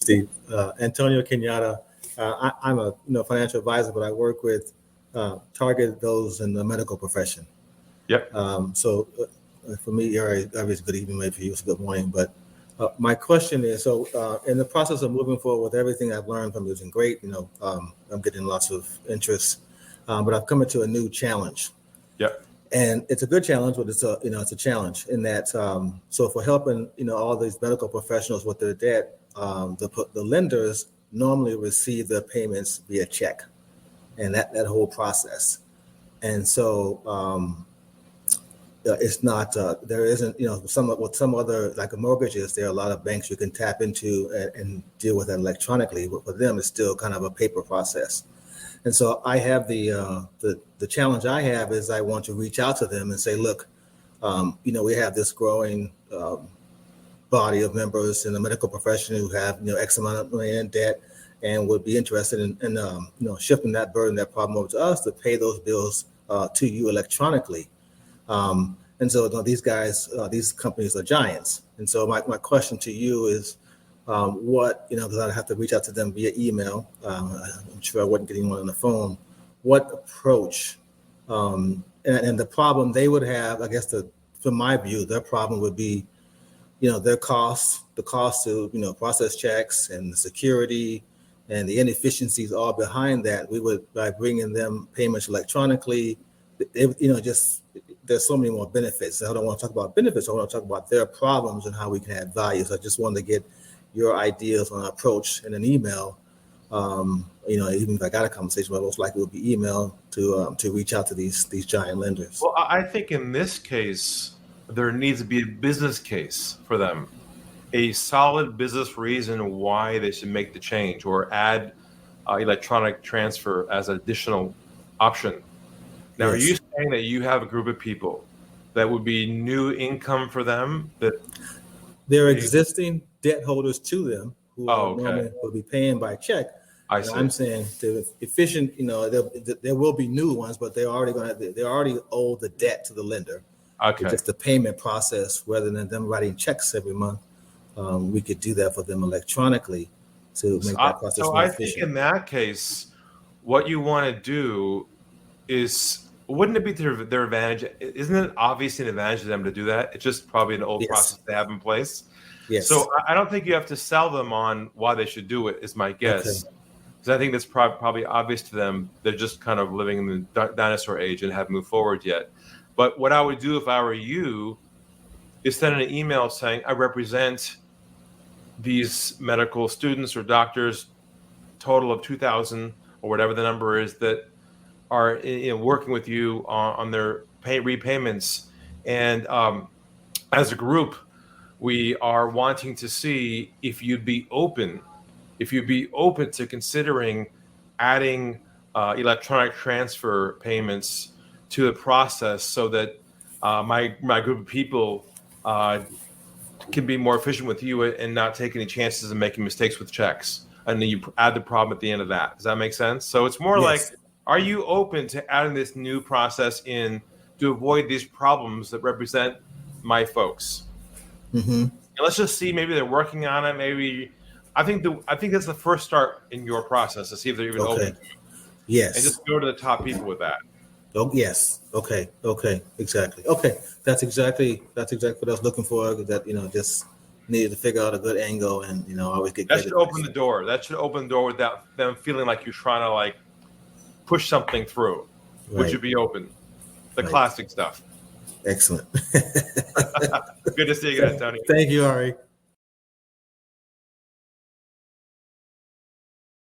Steve. Antonio Kenyatta. I'm a financial advisor, but I work with target those in the medical profession. Yep. So for me, obviously good evening, maybe for you it's good morning. But my question is, so in the process of moving forward with everything I've learned from using Great, I'm getting lots of interest, but I've come into a new challenge. Yep. And it's a good challenge, but it's a challenge in that. So for helping, all these medical professionals with their debt, the lenders normally receive their payments via check, and that whole process. And so it's not. There isn't. Some other like mortgages, there are a lot of banks you can tap into and deal with that electronically. But for them, it's still kind of a paper process. And so I have the challenge I have is I want to reach out to them and say, look, we have this growing body of members in the medical profession who have X amount of money in debt and would be interested in shifting that burden, that problem over to us to pay those bills to you electronically. And so these guys, these companies are giants. And so my question to you is, because I'd have to reach out to them via email. I'm sure I wasn't getting one on the phone. What approach and the problem they would have, I guess, from my view, their problem would be, their costs, the cost to, process checks and the security and the inefficiencies all behind that. We would, by bringing them payments electronically, there's so many more benefits. I don't want to talk about benefits. I want to talk about their problems and how we can add value. So I just wanted to get your ideas on approach in an email. Even if I got a conversation, but most likely it would be email to reach out to these giant lenders. Well, I think in this case, there needs to be a business case for them, a solid business reason why they should make the change or add electronic transfer as an additional option. Now, Are you saying that you have a group of people that would be new income for them? That they're existing debt holders to them who normally will be paying by check. I see. I'm saying the efficient, there will be new ones, but they already owe the debt to the lender. Okay. It's just the payment process, rather than them writing checks every month. We could do that for them electronically to make that process more efficient. I think in that case, what you want to do is, wouldn't it be to their advantage? Isn't it obviously an advantage to them to do that? It's just probably an old process they have in place. Yes. So I don't think you have to sell them on why they should do it, is my guess. Because I think that's probably obvious to them. They're just kind of living in the dinosaur age and haven't moved forward yet. But what I would do if I were you is send an email saying, I represent these medical students or doctors, total of 2,000 or whatever the number is, that are working with you on their repayments. And as a group, we are wanting to see if you'd be open to considering adding electronic transfer payments to the process so that my group of people can be more efficient with you and not take any chances of making mistakes with checks. And then you add the problem at the end of that. Does that make sense? So it's more like, are you open to adding this new process in to avoid these problems that represent my folks? Mm-hmm. And let's just see, maybe they're working on it. Maybe I think that's the first start in your process to see if they're even open. Yes. And just go to the top people with that. Oh, yes. Okay. Exactly. Okay. That's exactly what I was looking for. That, just needed to figure out a good angle and, always get that should open the door. That should open the door without them feeling like you're trying to push something through. Right. Would you be open? The classic stuff. Excellent. Good to see you again, Tony. Thank you, Ari.